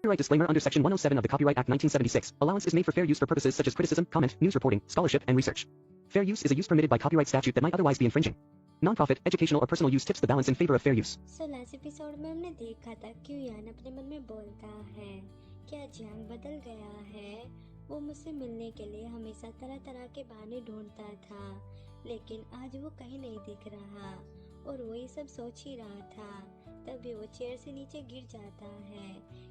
Copyright disclaimer under Section 107 of the Copyright Act 1976. Allowance is made for fair use for purposes such as criticism, comment, news reporting, scholarship, and research. Fair use is a use permitted by copyright statute that might otherwise be infringing. Non-profit, educational or personal use tips the balance in favor of fair use. Last episode में हमने देखा था कि यान अपने मन में बोलता है, क्या जियांग बदल गया है। वो मुझसे मिलने के लिए हमेशा तरह तरह के बहाने ढूंढता था, लेकिन आज वो कहीं नहीं दिख रहा और वो ये सब सोच ही रहा था। तभी वो चेयर से नीचे गिर जाता है।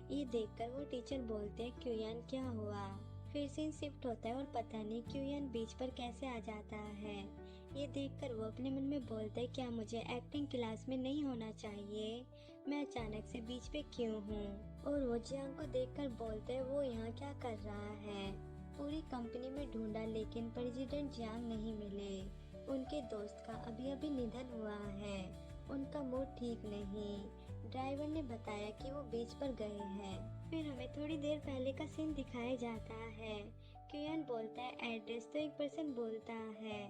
ये देखकर वो टीचर बोलते हैं, क्यूयान क्या हुआ। फिर सीन शिफ्ट होता है और पता नहीं क्यूयान बीच पर कैसे आ जाता है। ये देखकर वो अपने मन में बोलता है, क्या मुझे एक्टिंग क्लास में नहीं होना चाहिए, मैं अचानक से बीच पे क्यों हूँ। और वो जियांग को देखकर बोलता है, वो यहाँ क्या कर रहा है। पूरी कंपनी में ढूंढा लेकिन प्रेसिडेंट जियांग नहीं मिले। उनके दोस्त का अभी अभी निधन हुआ है, उनका मूड ठीक नहीं। ड्राइवर ने बताया कि वो बीच पर गए हैं। फिर हमें थोड़ी देर पहले का सीन दिखाया जाता है। क्यूयान बोलता है एड्रेस, तो एक पर्सन बोलता है,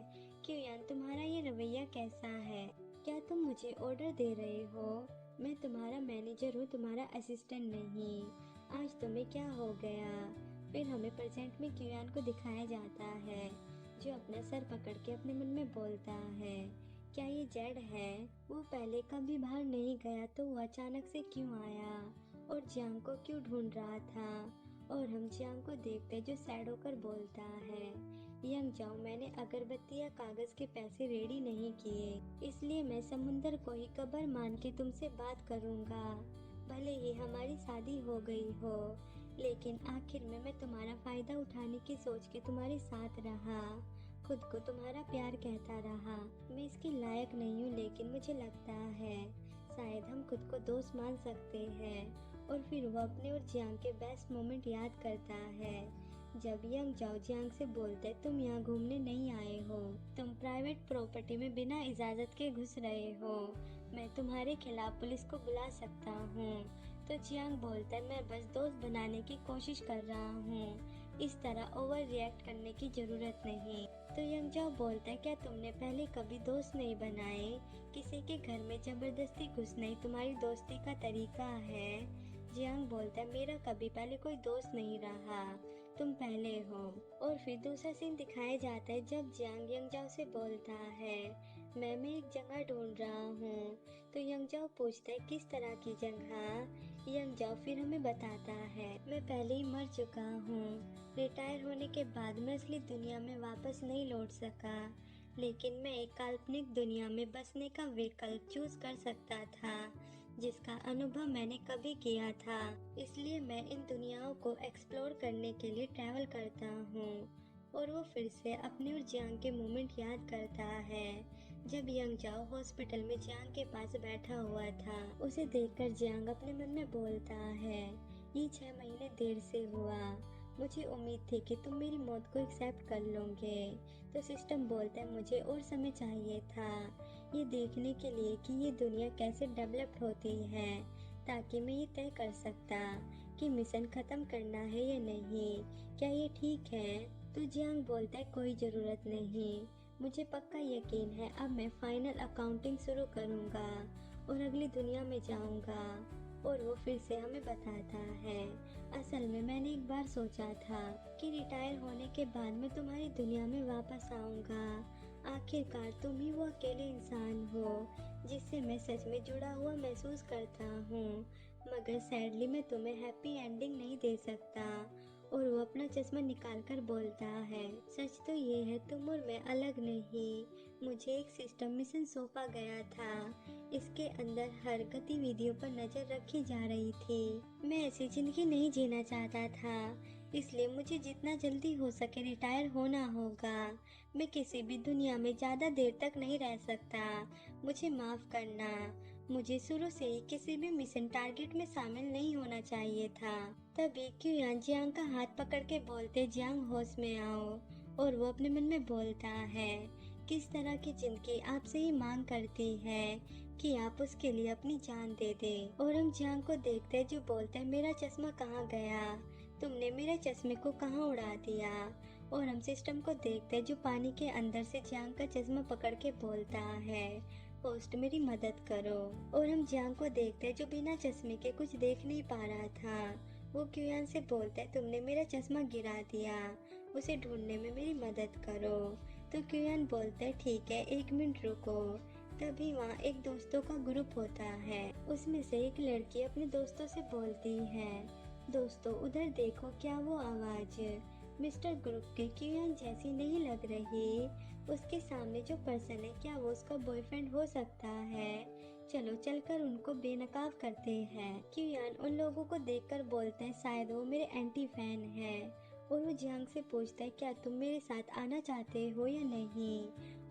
क्यूयान तुम्हारा ये रवैया कैसा है, क्या तुम मुझे ऑर्डर दे रहे हो, मैं तुम्हारा मैनेजर हूँ, तुम्हारा असिस्टेंट नहीं, आज तुम्हें क्या हो गया। फिर हमें प्रेजेंट में क्यूयान को दिखाया जाता है, जो अपना सर पकड़ के अपने मन में बोलता है, क्या ये जेड है। वो पहले कभी बाहर नहीं गया तो वो अचानक से क्यों आया और जियांग को क्यों ढूंढ रहा था। और हम जियांग को देखते जो सैड होकर बोलता है, यंग जाओ, मैंने अगरबत्ती या कागज के पैसे रेडी नहीं किए, इसलिए मैं समुंदर को ही कब्र मान के तुमसे बात करूंगा। भले ही हमारी शादी हो गई हो, लेकिन आखिर में मैं तुम्हारा फायदा उठाने की सोच के तुम्हारे साथ रहा, खुद को तुम्हारा प्यार कहता रहा। मैं इसके लायक नहीं हूँ, लेकिन मुझे लगता है शायद हम खुद को दोस्त मान सकते हैं। और फिर वो अपने और जियांग के बेस्ट मोमेंट याद करता है, जब यंग जाओ जियांग से बोलते, तुम यहाँ घूमने नहीं आए हो, तुम प्राइवेट प्रॉपर्टी में बिना इजाजत के घुस रहे हो, मैं तुम्हारे खिलाफ पुलिस को बुला सकता हूँ। तो जियांग बोलता है, मैं बस दोस्त बनाने की कोशिश कर रहा हूँ, इस तरह ओवर रिएक्ट करने की जरूरत नहीं। तो यंग जाओ बोलता है, क्या तुमने पहले कभी दोस्त नहीं बनाए, किसी के घर में जबरदस्ती घुसना ही तुम्हारी दोस्ती का तरीका है। जियांग बोलता है, मेरा कभी पहले कोई दोस्त नहीं रहा, तुम पहले हो। और फिर दूसरा सीन दिखाया जाता है, जब जियांग यंग जाओ से बोलता है, मैं एक जगह ढूंढ रहा हूँ। तो यंग जाओ पूछता है, किस तरह की जगह। यंग जाओ फिर हमें बताता है, मैं पहले ही मर चुका हूँ, रिटायर होने के बाद मैं असली दुनिया में वापस नहीं लौट सका, लेकिन मैं एक काल्पनिक दुनिया में बसने का विकल्प चूज कर सकता था, जिसका अनुभव मैंने कभी किया था, इसलिए मैं इन दुनियाओं को एक्सप्लोर करने के लिए ट्रैवल करता हूँ। और वो फिर से अपने और जियांग के मोमेंट याद करता है, जब यंग जाओ हॉस्पिटल में जियांग के पास बैठा हुआ था। उसे देखकर जियांग अपने मन में बोलता है, ये 6 महीने देर से हुआ, मुझे उम्मीद थी कि तुम मेरी मौत को एक्सेप्ट कर लोगे। तो सिस्टम बोलता है, मुझे और समय चाहिए था ये देखने के लिए कि ये दुनिया कैसे डेवलप होती है, ताकि मैं ये तय कर सकता कि मिशन खत्म करना है या नहीं, क्या ये ठीक है। तो जियांग बोलता है, कोई ज़रूरत नहीं, मुझे पक्का यकीन है अब मैं फाइनल अकाउंटिंग शुरू करूँगा और अगली दुनिया में जाऊँगा। और वो फिर से हमें बताता है, असल में मैंने एक बार सोचा था कि रिटायर होने के बाद मैं तुम्हारी दुनिया में वापस आऊँगा, आखिरकार तुम ही वो अकेले इंसान हो जिससे मैं सच में जुड़ा हुआ महसूस करता हूँ, मगर सैडली मैं तुम्हें हैप्पी एंडिंग नहीं दे सकता। और वो अपना चश्मा निकाल कर बोलता है, सच तो ये है तुम और मैं अलग नहीं, मुझे एक सिस्टम मिशन सौंपा गया था, इसके अंदर हर गतिविधियों पर नजर रखी जा रही थी। मैं ऐसी जिंदगी नहीं जीना चाहता था, इसलिए मुझे जितना जल्दी हो सके रिटायर होना होगा। मैं किसी भी दुनिया में ज्यादा देर तक नहीं रह सकता, मुझे माफ करना, मुझे शुरू से ही किसी भी मिशन टारगेट में शामिल नहीं होना चाहिए था। तभी क्यूयान जियांग का हाथ पकड़ के बोलते, जियांग होश में आओ। और वो अपने मन में बोलता है, किस तरह की जिंदगी आपसे ही मांग करती है कि आप उसके लिए अपनी जान दे दे। और हम जियांग को देखते हैं जो बोलता है, मेरा चश्मा कहाँ गया, तुमने मेरे चश्मे को कहाँ उड़ा दिया। और हम सिस्टम को देखते हैं जो पानी के अंदर से जियांग का चश्मा पकड़ के बोलता है, पोस्ट मेरी मदद करो। और हम जियांग को देखते हैं जो बिना चश्मे के कुछ देख नहीं पा रहा था। वो क्यूयान से बोलता है तुमने मेरा चश्मा गिरा दिया, उसे ढूंढने में मेरी मदद करो। तो क्यूयान बोलता है ठीक है, 1 मिनट रुको। तभी वहाँ एक दोस्तों का ग्रुप होता है। उसमें से एक लड़की अपने दोस्तों से बोलती है, दोस्तों उधर देखो, क्या वो आवाज मिस्टर ग्रुप के क्यूयान जैसी नहीं लग रही? उसके सामने जो पर्सन है, क्या वो उसका बॉयफ्रेंड हो सकता है? चलो चलकर उनको बेनकाब करते हैं। क्यूयान उन लोगों को देखकर बोलता है शायद वो मेरे एंटी फैन है। और वो जियांग से पूछता है क्या तुम मेरे साथ आना चाहते हो या नहीं?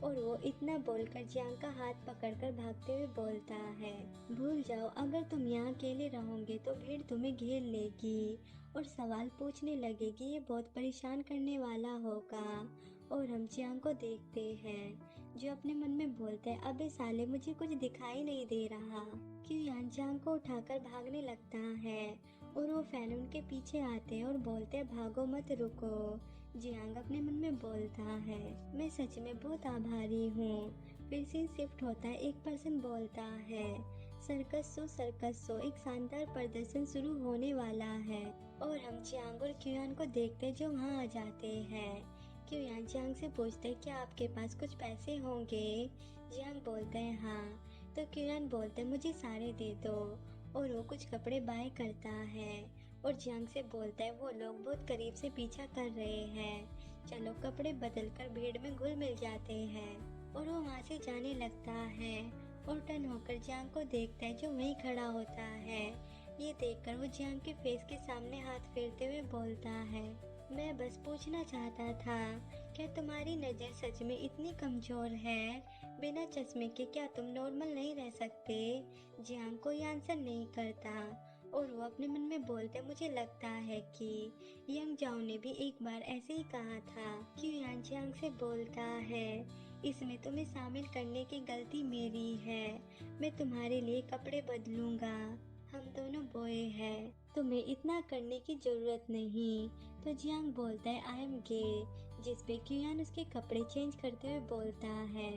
और वो इतना बोलकर जियांग का हाथ पकड़कर भागते हुए बोलता है, भूल जाओ, अगर तुम यहाँ अकेले रहोगे तो भीड़ तुम्हें घेर लेगी और सवाल पूछने लगेगी, ये बहुत परेशान करने वाला होगा। और हम जियांग को देखते हैं जो अपने मन में बोलते हैं, अबे साले मुझे कुछ दिखाई नहीं दे रहा। क्यूयान जियांग को उठाकर भागने लगता है और वो फैन उनके पीछे आते हैं और बोलते हैं भागो मत, रुको। जियांग अपने मन में बोलता है, मैं सच में बहुत आभारी हूँ। फिर सीन शिफ्ट होता है, एक पर्सन बोलता है, सर्कस सो एक शानदार प्रदर्शन शुरू होने वाला है। और हम जियांग और क्यूयान को देखते हैं जो वहाँ आ जाते हैं। क्यूयान जियांग से पूछते हैं क्या आपके पास कुछ पैसे होंगे? जियांग बोलते हैं हाँ। तो क्यूयान बोलते हैं मुझे सारे दे दो। और वो कुछ कपड़े बाय करता है और जियांग से बोलता है वो लोग बहुत करीब से पीछा कर रहे हैं, चलो कपड़े बदल कर भीड़ में घुल मिल जाते हैं। और वो वहाँ से जाने लगता है और टर्न होकर जियांग को देखता है जो वहीं खड़ा होता है। ये देखकर वो जियांग के फेस के सामने हाथ फेरते हुए बोलता है, मैं बस पूछना चाहता था, क्या तुम्हारी नज़र सच में इतनी कमजोर है? बिना चश्मे के क्या तुम नॉर्मल नहीं रह सकते? जियांग कोई आंसर नहीं करता और वो अपने मन में बोलते, मुझे लगता है कि यंग जाओ ने भी एक बार ऐसे ही कहा था। क्यूयान जियांग से बोलता है, इसमें तुम्हें शामिल करने की गलती मेरी है, मैं तुम्हारे लिए कपड़े बदलूंगा, हम दोनों बॉय हैं, तुम्हें इतना करने की जरूरत नहीं। तो जियांग बोलता है आई एम गे, जिस पे क्यूयान उसके कपड़े चेंज करते हुए बोलता है,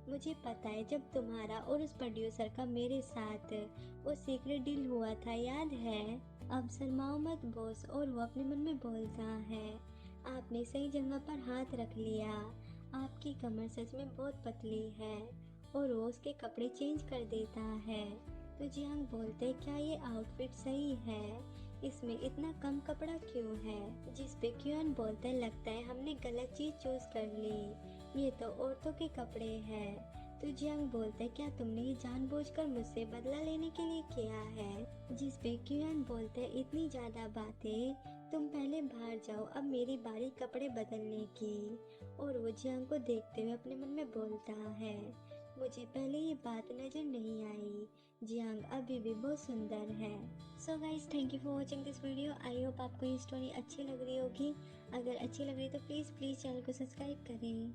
मुझे पता है जब तुम्हारा और उस प्रोड्यूसर का मेरे साथ वो सीक्रेट डील हुआ था, याद है? अब शर्माओ मत बॉस। और वो अपने मन में बोलता है, आपने सही जगह पर हाथ रख लिया, आपकी कमर सच में बहुत पतली है। और वो उसके कपड़े चेंज कर देता है। तो जियांग बोलते क्या ये आउटफिट सही है? इसमें इतना कम कपड़ा क्यों है? जिस पे क्यूयान बोलते लगता है हमने गलत चीज चूज कर ली, ये तो औरतों के कपड़े हैं। तो जियांग बोलते क्या तुमने ये जानबूझकर मुझसे बदला लेने के लिए किया है? जिस पे क्यूयान बोलते इतनी ज्यादा बातें, तुम पहले बाहर जाओ, अब मेरी बारी कपड़े बदलने की। और वो जियांग को देखते हुए अपने मन में बोलता है, मुझे पहले ये बात नजर नहीं आई, जियांग अभी भी बहुत सुंदर है। So guys, thank you for watching this video. I hope आपको ये स्टोरी अच्छी लग रही होगी। अगर अच्छी लग रही तो प्लीज़ चैनल को सब्सक्राइब करें।